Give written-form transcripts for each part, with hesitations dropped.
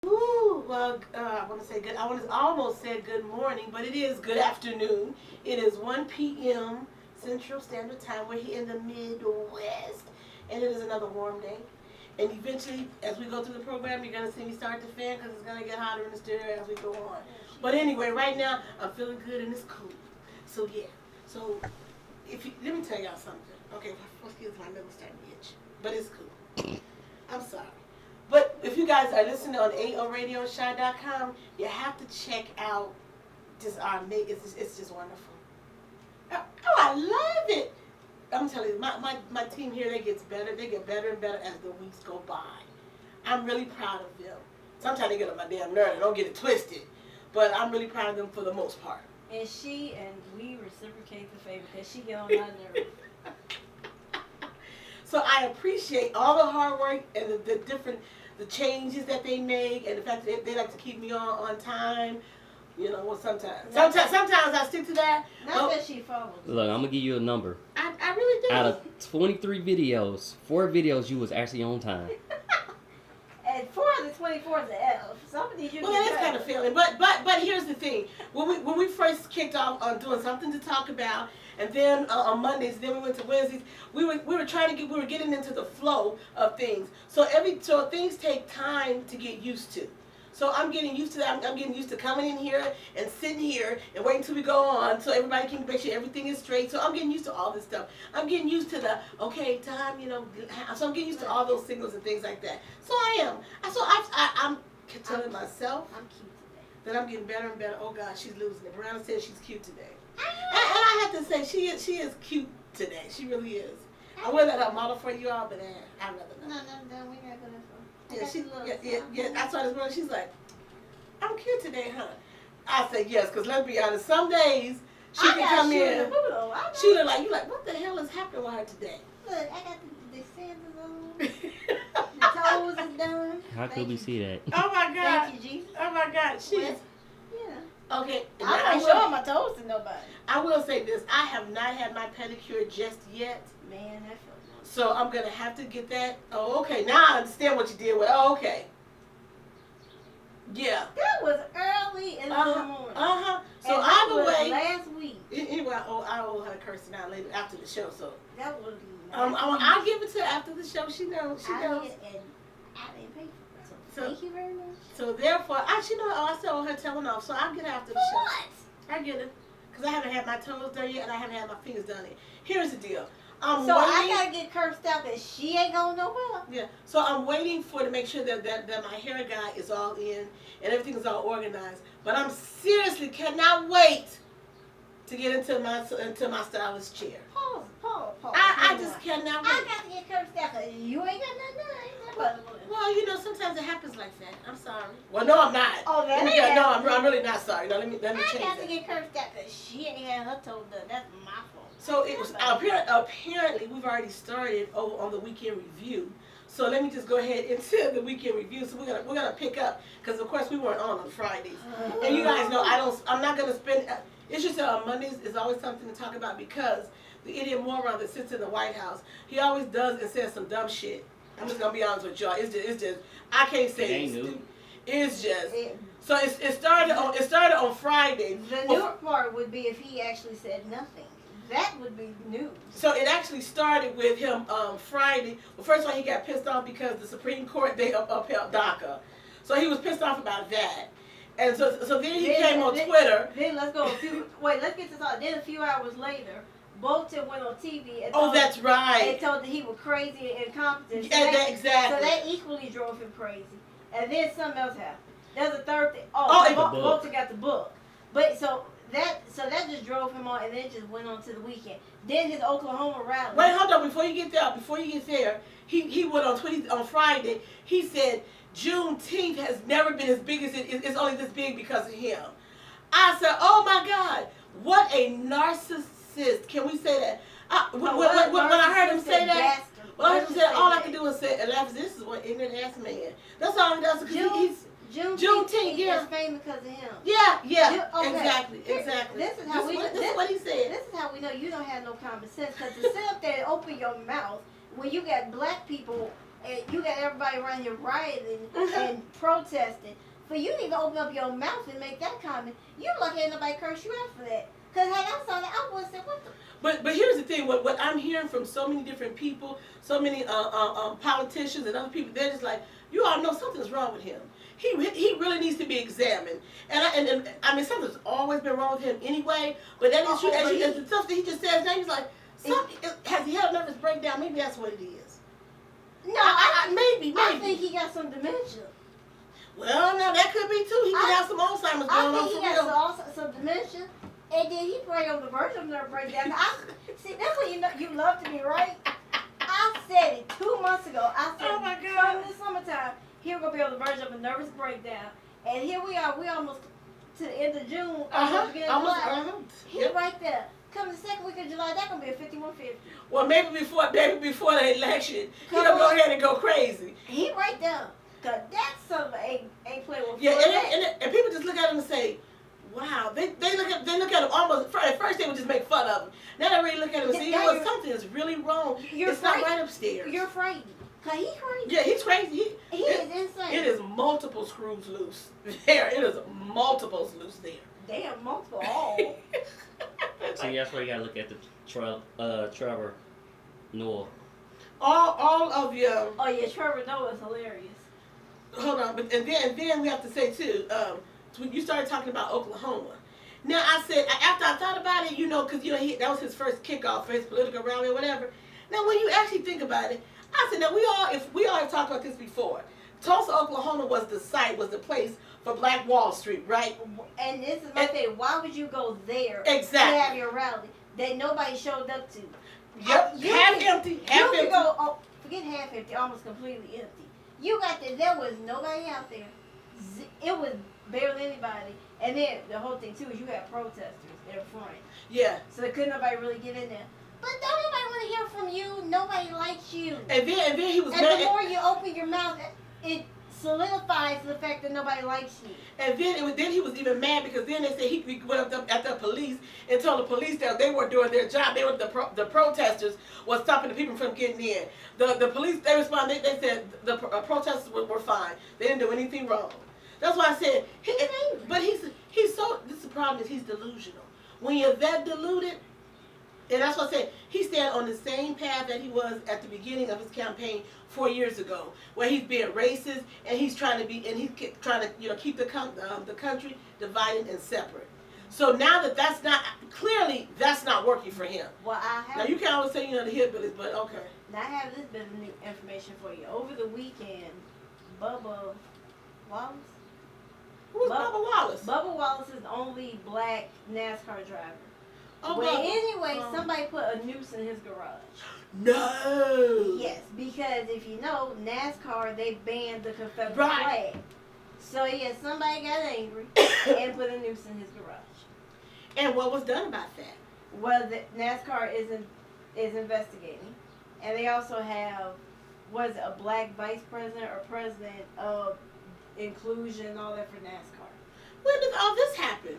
Ooh, well, I want to say good. I want to almost say good morning, but it is good afternoon. It is 1 p.m. Central Standard Time. We're here in the Midwest, and it is another warm day. And eventually, as we go through the program, you're gonna see me start the fan because it's gonna get hotter in the studio as we go on. But anyway, right now I'm feeling good and it's cool. So yeah. So if you, let me tell y'all something. Okay, excuse my middle starting to itch, but it's cool. I'm sorry. But if you guys are listening on AORadioshy.com, you have to check out this it's just wonderful. Oh, I love it. I'm telling you, my team here, they get better and better as the weeks go by. I'm really proud of them. Sometimes they get on my damn nerve, don't get it twisted. But I'm really proud of them for the most part. And we reciprocate the favor because she get on my nerve. So I appreciate all the hard work and the changes that they make, and the fact that they like to keep me on time. You know, well, sometimes I stick to that. Not that she follows. Look, I'm gonna give you a number. I really do. Out of 23 videos, 4 videos you was actually on time. And 4 of the 24 is an F. Some of these you well, that is kind of feeling. But here's the thing. When we first kicked off on doing something to talk about, and then on Mondays, then we went to Wednesdays. We were getting into the flow of things. So things take time to get used to. So I'm getting used to that. I'm getting used to coming in here and sitting here and waiting until we go on so everybody can make sure everything is straight. So I'm getting used to all this stuff. I'm getting used to the, okay, time, so I'm getting used to all those signals and things like that. So I am. I'm telling myself I'm cute today. that I'm getting better and better. Oh, God, she's losing it. Brianna says she's cute today. And I have to say, she is cute today. She really is. I will let her model for you all, but I'd rather not. No, we got good info. Yeah, I saw this morning. She's like, I'm cute today, huh? I said yes, because let's be honest, some days she can come in. She look like, you like, what the hell is happening with her today? Look, I got the sandals on. The toes is done. How could we see that? Oh my God. Thank you, Jesus. Oh my God. She is. Yeah. Okay. I'm not showing my toes to nobody. I will say this. I have not had my pedicure just yet. Man, that feels nice. So I'm going to have to get that. Oh, okay. Now I understand what you did with. Oh, okay. Yeah. That was early in the morning. So and either way. last week. Anyway, I owe her cursing out later after the show. So That was. I'll give it to her after the show. She knows. She knows. And I didn't pay for it. So So- thank you very much. So therefore, I still owe her telling off. So I'll get her after the show. What? I get it. Because I haven't had my toes done yet and I haven't had my fingers done yet. Here's the deal. So I gotta get cursed out that she ain't going nowhere. Yeah. So I'm waiting to make sure that my hair guy is all in and everything is all organized. But I'm seriously cannot wait to get into my stylist chair. Pause. I just cannot wait. I got to get cursed out because you ain't got nothing. Well, sometimes it happens like that. I'm sorry. Well, no, I'm not. Oh, that No, ain't I'm really not sorry. No, let me change I got to that. get cursed out because she ain't had her toes done. That's my fault. So it was apparently we've already started over on the weekend review. So let me just go ahead into the weekend review. So we're gonna pick up because of course we weren't on Fridays, and you guys know I'm not gonna spend. It's just on Mondays is always something to talk about because the idiot moron that sits in the White House, he always does and says some dumb shit. I'm just gonna be honest with y'all. It's just I can't say it's stupid. It's just so it started on Friday. The new part would be if he actually said nothing. That would be news. So it actually started with him Friday. Well, first of all, he got pissed off because the Supreme Court, they upheld DACA. So he was pissed off about that. And so then he came on Twitter. Then let's get this out. Then a few hours later, Bolton went on TV and Oh, that's right. and told that he was crazy and incompetent. Exactly. So that equally drove him crazy. And then something else happened. There's a third thing. Bolton got the book. But so that just drove him on, and then it just went on to the weekend. Then his Oklahoma rally. Wait, hold on. Before you get there, he went on Twitter on Friday. He said Juneteenth has never been as big as it's only this big because of him. I said, oh my God, what a narcissist. Can we say that? When I heard him say that, all I could do was say, and laugh. This is what ignorant ass man. That's all he does because he's. Juneteenth, yeah. is famous because of him. Yeah, Okay. exactly. This is how this is what he said. This is how we know you don't have no common sense. Because to sit up there and open your mouth when you got black people and you got everybody around here rioting and protesting. For you to even open up your mouth and make that comment, you're lucky ain't nobody curse you out for that. Because had I saw that, I would have said, what the... But here's the thing, what I'm hearing from so many different people, so many politicians and other people, they're just like, you all know something's wrong with him. He really needs to be examined. And I mean, something's always been wrong with him anyway, but that is as the stuff that he just says, now he's like, has he had a nervous breakdown? Maybe that's what it is. No, maybe. I think he got some dementia. Well, now that could be too. He could have some Alzheimer's going on for real. I think he got some dementia. And then he probably on the verge of nerve breakdown. See, that's what you love to be right. I said it 2 months ago. I said, oh my God, come this summertime, he's gonna be on the verge of a nervous breakdown. And here we are. We almost to the end of June. Almost beginning of July. He's right there. Come the second week of July, that's gonna be a 5150. Well, maybe before the election, he'll go ahead and go crazy. He right there. Cause that's something ain't playing with. Yeah, and people just look at him and say, wow, they look at him almost. At first they would just make fun of him. Now they really look at him and say, you know what, something is really wrong. It's not right upstairs. You're frightened. Cause he's crazy. Yeah, he's crazy. He is insane. It is multiple screws loose there. It is multiples loose there. Damn, multiple all. See, that's why you gotta look at the Trevor Noah. All of you. Oh yeah, Trevor Noah is hilarious. Hold on, and then we have to say too. You started talking about Oklahoma. Now I said after I thought about it, because that was his first kickoff for his political rally or whatever. Now when you actually think about it, I said now we all have talked about this before. Tulsa, Oklahoma was the place for Black Wall Street, right? And this is my thing. Why would you go there exactly to have your rally that nobody showed up to? Yep, half empty. Forget half empty, almost completely empty. You got there was nobody out there. It was barely anybody. And then the whole thing too is you had protesters in front. Yeah. So couldn't nobody really get in there. But don't nobody want to hear from you. Nobody likes you. And then he was. And the more you open your mouth, it solidifies the fact that nobody likes you. And then he was even mad because then they said he went up at the police and told the police that they weren't doing their job. They were the protesters was stopping the people from getting in. The police they responded. They said the protesters were fine. They didn't do anything wrong. That's why I said. But he's so. This is the problem is he's delusional. When you're that deluded. And that's what I said. He's staying on the same path that he was at the beginning of his campaign 4 years ago, where he's being racist and he's trying to keep the country divided and separate. So now that's not working for him. Well, now you can always say the hillbillies, but okay. Now I have this bit of information for you. Over the weekend, Bubba Wallace. Who's Bubba Wallace? Bubba Wallace is the only black NASCAR driver. Oh, well, anyway, somebody put a noose in his garage. No. Yes, because if you know, NASCAR, they banned the Confederate flag. So, yeah, somebody got angry and put a noose in his garage. And what was done about that? Well, NASCAR is investigating. And they also have, a black vice president or president of inclusion and all that for NASCAR. When did all this happen?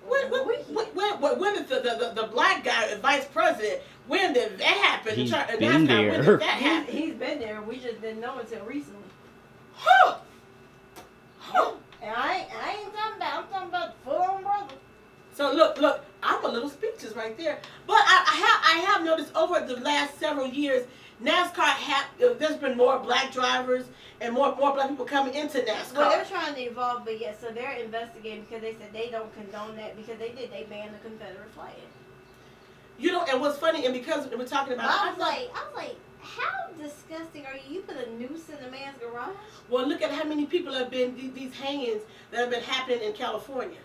When did the black guy, vice president, when did that happen? He's been there. When did that happen? He's been there. We just didn't know until recently. Huh. And I ain't talking about, I'm talking about full-on brother. So look, I'm a little speechless right there. But I have noticed over the last several years, NASCAR there's been more black drivers and more black people coming into NASCAR. Well, they're trying to evolve, but so they're investigating because they said they don't condone that because they banned the Confederate flag. And what's funny, and because we're talking about, I was like, how disgusting are you? You put a noose in a man's garage? Well, look at how many people have been these hangings that have been happening in California.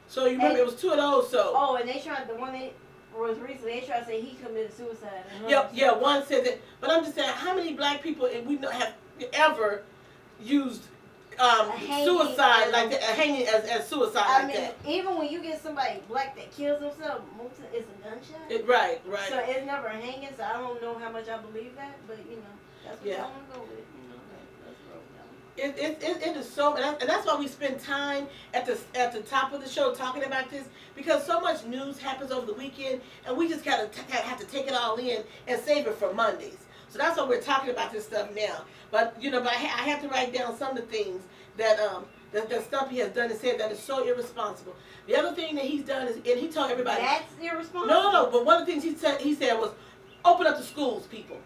So you remember it was 2 of those. So. Oh, and the one that was recently, they tried to say he committed suicide. Yeah, one said that. But I'm just saying, how many black people have ever used suicide like that, hanging as suicide I like mean, that? even when you get somebody black that kills himself, most of it's a gunshot. Right. So it's never a hanging. So I don't know how much I believe that, but that's what I want to go with. It is so, and that's why we spend time at the top of the show talking about this, because so much news happens over the weekend, and we just have to take it all in and save it for Mondays. So that's why we're talking about this stuff now. But but I have to write down some of the things that that Stumpy has done and said that is so irresponsible. The other thing that he's done is, and he told everybody, that's irresponsible. No. But one of the things he said was, open up the schools, people.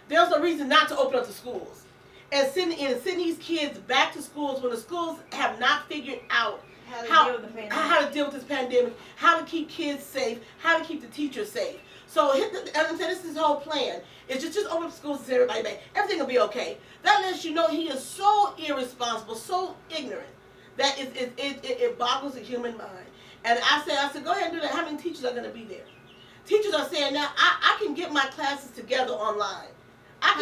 There's no reason not to open up the schools. And send these kids back to schools when the schools have not figured out how to deal with this pandemic, how to keep kids safe, how to keep the teachers safe. So, as I said, this is his whole plan. It's just open up schools and send everybody back. Everything will be okay. That lets you know he is so irresponsible, so ignorant, that it boggles the human mind. And I said, go ahead and do that. How many teachers are going to be there? Teachers are saying now, I can get my classes together online. I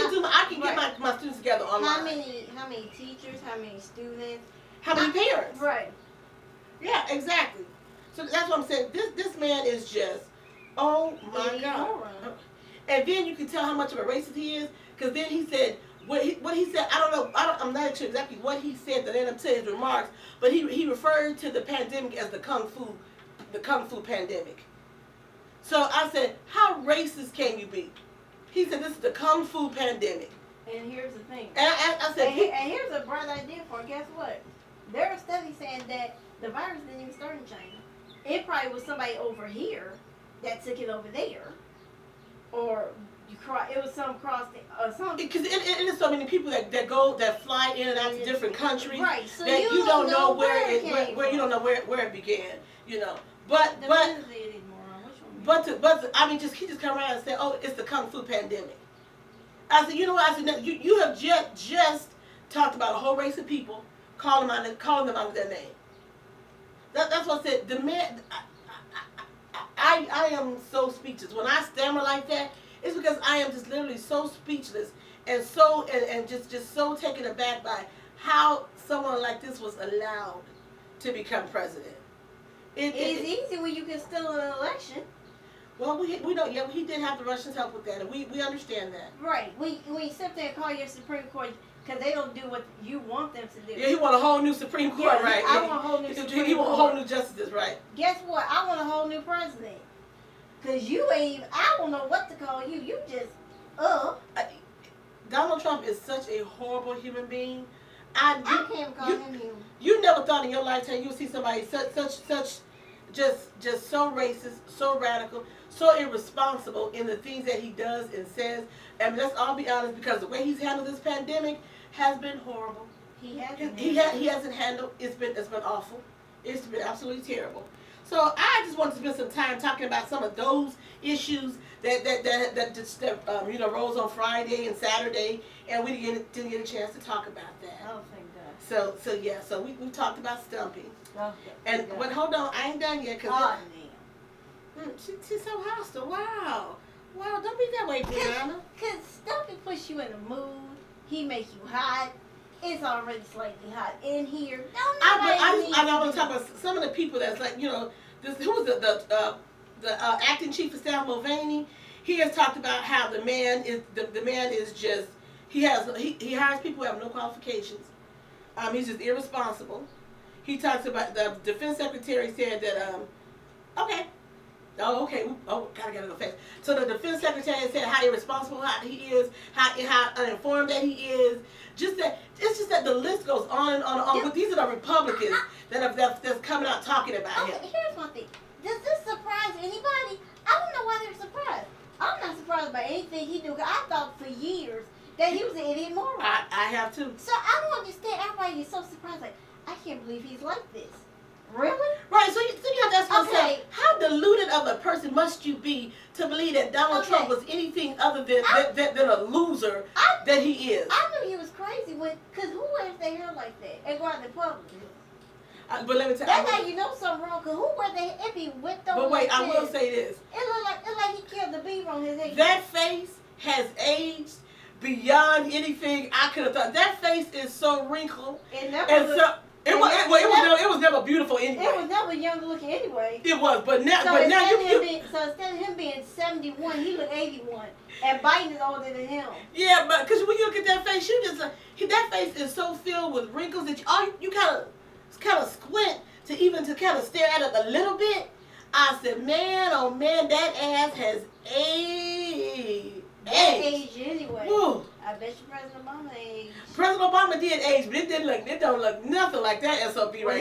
can get my students together online. How many teachers? How many students? How many parents? Right. Yeah, exactly. So that's what I'm saying. This man is just, oh my God. And then you can tell how much of a racist he is, because then he said what he said. I don't know. I'm not sure exactly what he said that ended up to his remarks, but he referred to the pandemic as the kung fu pandemic. So I said, how racist can you be? He said this is the kung fu pandemic. And here's the thing. And I said, and here's a bright idea for it. Guess what? There are studies saying that the virus didn't even start in China. It probably was somebody over here that took it over there, or it was some because it is so many people that fly in and out to different countries, right? So that you don't know where you don't know where it began, But I mean, he just come around and say, oh, it's the kung fu pandemic. I said, you know what? I said, no, you have just talked about a whole race of people, calling them out of their name. That's what I said. The man, I am so speechless. When I stammer like that, it's because I am just literally so speechless and so and just so taken aback by how someone like this was allowed to become president. It's easy when you can steal an election. Well, we know, yeah, he did have the Russians help with that, and we understand that. Right. When you sit there and call your Supreme Court because they don't do what you want them to do. Yeah, he want a whole new Supreme Court, right? I want a whole new Supreme Court. He want a whole new justices, right? Guess what? I want a whole new president. Because you ain't even, I don't know what to call you. You just, Donald Trump is such a horrible human being. I can't call him human. You never thought in your lifetime you would see somebody such just so racist, so radical, so irresponsible in the things that he does and says. And let's all be honest, because the way he's handled this pandemic has been horrible. He hasn't. He hasn't handled. It's been awful. It's been absolutely terrible. So I just wanted to spend some time talking about some of those issues that rose on Friday and Saturday, and we didn't get a chance to talk about that. Oh, thank God. So we talked about Stumpy. Okay. But hold on, I ain't done yet. She's so hostile. Wow, don't be that way, Brianna. Cause Stumpy puts you in a mood. He makes you hot. It's already slightly hot in here. I want to talk about some of the people that's like, who was the acting chief of staff, Mulvaney. He has talked about how the man is just he hires people who have no qualifications. He's just irresponsible. He talks about the defense secretary said that okay. Oh, okay. Gotta go fast. So the defense secretary said how irresponsible he is, how uninformed that he is. It's just that the list goes on and on and on. Yeah. But these are the Republicans that's coming out talking about him. Here's one thing. Does this surprise anybody? I don't know why they're surprised. I'm not surprised by anything he do. I thought for years that he was an idiot moron. I have too. So I don't understand. Everybody is so surprised. Like, I can't believe he's like this. Really? Right, so you have to ask yourself, how deluded of a person must you be to believe that Donald Trump was anything other than a loser that he is? I knew he was crazy because who wears their hair like that and go out in public? But let me tell you. That's how you know something wrong, because who wears their hair? It be whipped over. But wait, like I will say this. It look like he killed the beaver on his head. That face has aged beyond anything I could have thought. That face is so wrinkled. It was never beautiful anyway. It was never young looking anyway. It was, but now, so instead of him being 71, he looked 81, and Biden is older than him. Yeah, but because when you look at that face, that face is so filled with wrinkles that you kind of squint to kind of stare at it a little bit. I said, man, oh man, that ass has aged. aged. age anyway. Woo. I bet you President Obama aged. President Obama did age, but it don't look nothing like that SOB right